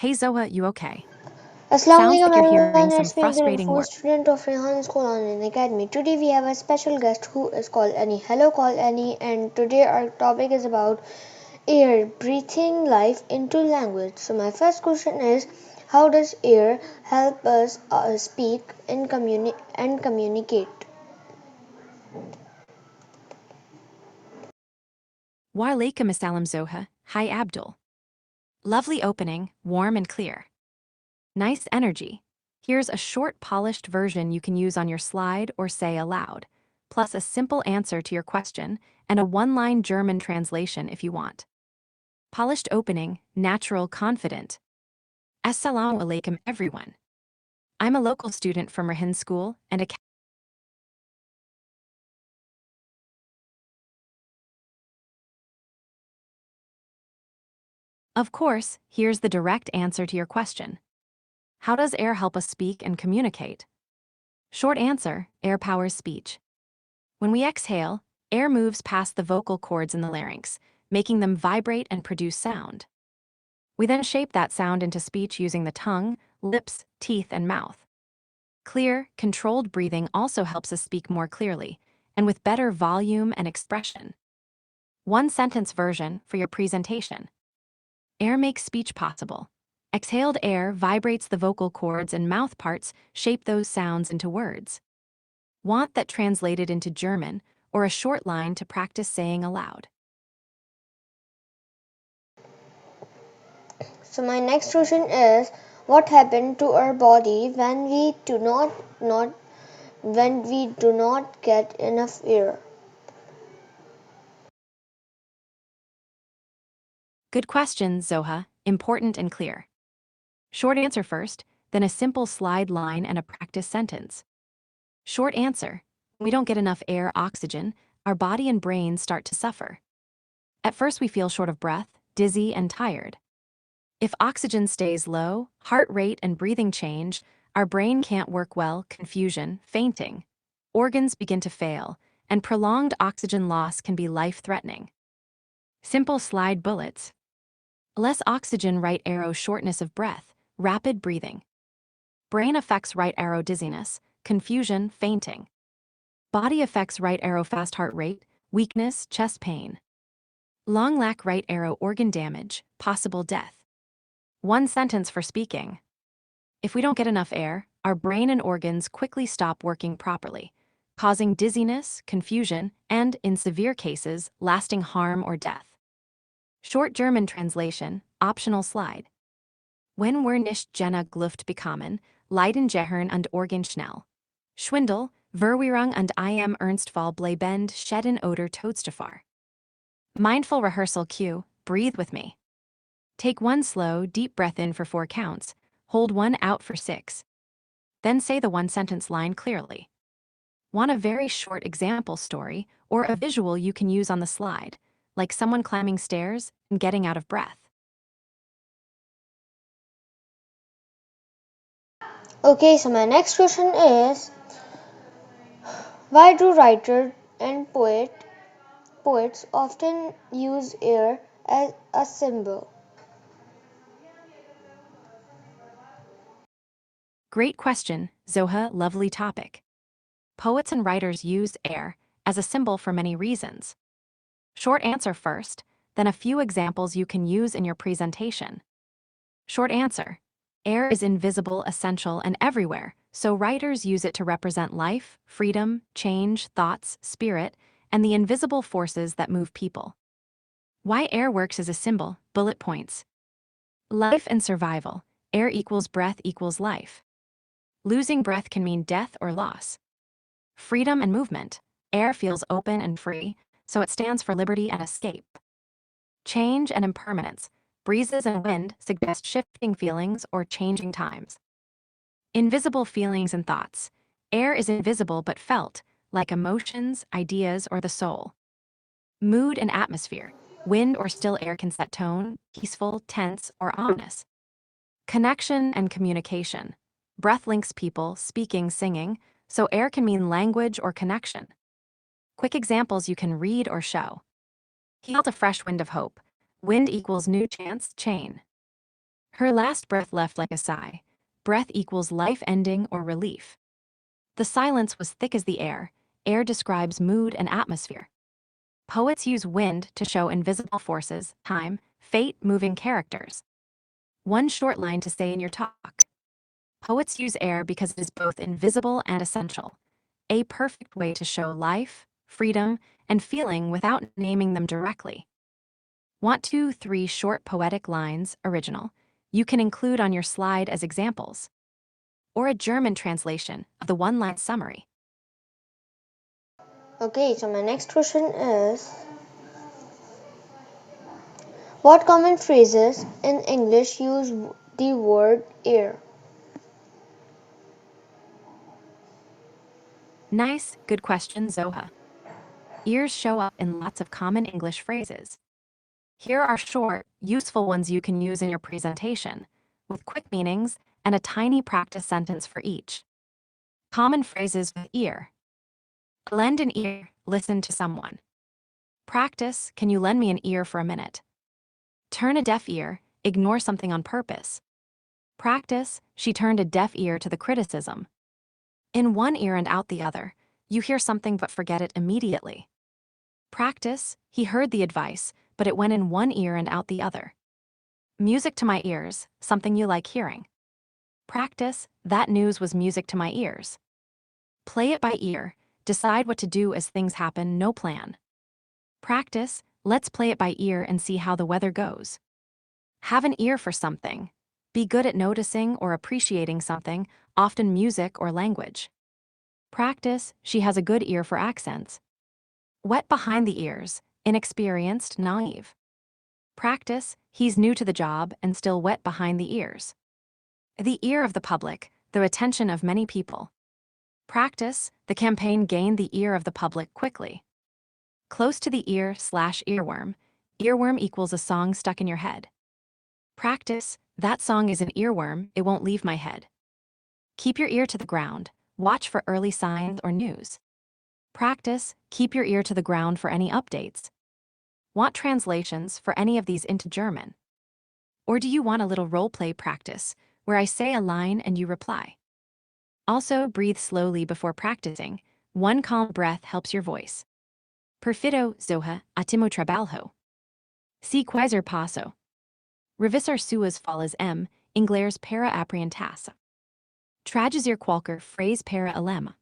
Hey Zoa, you okay? Assalamu Sounds like alaikum you're hearing everyone, some it's me frustrating Gulfur, work. student of Rehan School Online Academy. Today we have a special guest who is called Annie. Hello call Annie, and today our topic is about air, breathing life into language. So my first question is, how does air help us speak and communicate? Wa alaikum assalam Zoha. Hi Abdul. Lovely opening, warm and clear. Nice energy. Here's a short polished version you can use on your slide or say aloud, plus a simple answer to your question and a one-line German translation if you want. Polished opening, natural, confident. Assalamu alaikum everyone. I'm a local student from Rehan School and a Of course, here's the direct answer to your question. How does air help us speak and communicate? Short answer, air powers speech. When we exhale, air moves past the vocal cords in the larynx, making them vibrate and produce sound. We then shape that sound into speech using the tongue, lips, teeth, and mouth. Clear, controlled breathing also helps us speak more clearly, and with better volume and expression. One sentence version for your presentation. Air makes speech possible. Exhaled air vibrates the vocal cords and mouth parts, shape those sounds into words. Want that translated into German or a short line to practice saying aloud? So my next question is, what happened to our body when we do not get enough air? Good question, Zoha, important and clear. Short answer first, then a simple slide line and a practice sentence. Short answer, when we don't get enough air, oxygen, our body and brain start to suffer. At first we feel short of breath, dizzy, and tired. If oxygen stays low, heart rate and breathing change, our brain can't work well, confusion, fainting. Organs begin to fail, and prolonged oxygen loss can be life-threatening. Simple slide bullets. Less oxygen, right arrow, shortness of breath, rapid breathing. Brain affects, right arrow, dizziness, confusion, fainting. Body affects, right arrow, fast heart rate, weakness, chest pain. Lung lack, right arrow, organ damage, possible death. One sentence for speaking. If we don't get enough air, our brain and organs quickly stop working properly, causing dizziness, confusion, and, in severe cases, lasting harm or death. Short German translation, optional slide. Wenn wir nicht genug Luft bekommen, leiden Gehirn und Organ schnell. Schwindel, Verwirrung und im Ernstfall bleibend Schäden oder Todesgefahr. Mindful rehearsal cue, breathe with me. Take one slow, deep breath in for 4 counts, hold one out for 6. Then say the one-sentence line clearly. Want a very short example story or a visual you can use on the slide, like someone climbing stairs and getting out of breath? Okay, so my next question is, why do writers and poets often use air as a symbol? Great question, Zoha, lovely topic. Poets and writers use air as a symbol for many reasons. Short answer first, then a few examples you can use in your presentation. Short answer. Air is invisible, essential, and everywhere, so writers use it to represent life, freedom, change, thoughts, spirit, and the invisible forces that move people. Why air works as a symbol, bullet points. Life and survival. Air equals breath equals life. Losing breath can mean death or loss. Freedom and movement. Air feels open and free, so it stands for liberty and escape. Change and impermanence. Breezes and wind suggest shifting feelings or changing times. Invisible feelings and thoughts. Air is invisible but felt, like emotions, ideas, or the soul. Mood and atmosphere. Wind or still air can set tone, peaceful, tense, or ominous. Connection and communication. Breath links people, speaking, singing, so air can mean language or connection. Quick examples you can read or show. He felt a fresh wind of hope. Wind equals new chance, chain. Her last breath left like a sigh. Breath equals life ending or relief. The silence was thick as the air. Air describes mood and atmosphere. Poets use wind to show invisible forces, time, fate, moving characters. One short line to say in your talk. Poets use air because it is both invisible and essential. A perfect way to show life, freedom, and feeling without naming them directly. Want 2-3 short poetic lines, original, you can include on your slide as examples. Or a German translation of the one-line summary. Okay, so my next question is, what common phrases in English use the word air? Nice, good question, Zoha. Ears show up in lots of common English phrases. Here are short, useful ones you can use in your presentation, with quick meanings and a tiny practice sentence for each. Common phrases with ear. Lend an ear, listen to someone. Practice, can you lend me an ear for a minute? Turn a deaf ear, ignore something on purpose. Practice, she turned a deaf ear to the criticism. In one ear and out the other, you hear something but forget it immediately. Practice, he heard the advice, but it went in one ear and out the other. Music to my ears, something you like hearing. Practice, that news was music to my ears. Play it by ear, decide what to do as things happen, no plan. Practice, let's play it by ear and see how the weather goes. Have an ear for something. Be good at noticing or appreciating something, often music or language. Practice, she has a good ear for accents. Wet behind the ears, inexperienced, naive. Practice, he's new to the job and still wet behind the ears. The ear of the public, the attention of many people. Practice, the campaign gained the ear of the public quickly. Close to the ear/earworm. Earworm equals a song stuck in your head. Practice, that song is an earworm, it won't leave my head. Keep your ear to the ground. Watch for early signs or news. Practice, keep your ear to the ground for any updates. Want translations for any of these into German? Or do you want a little role-play practice, where I say a line and you reply? Also, breathe slowly before practicing. One calm breath helps your voice. Perfido, Zoha, atimo trabalho. Si quiser passo. Revisar suas falas inglares para apresentar. Traduzier qualquer phrase para a lema.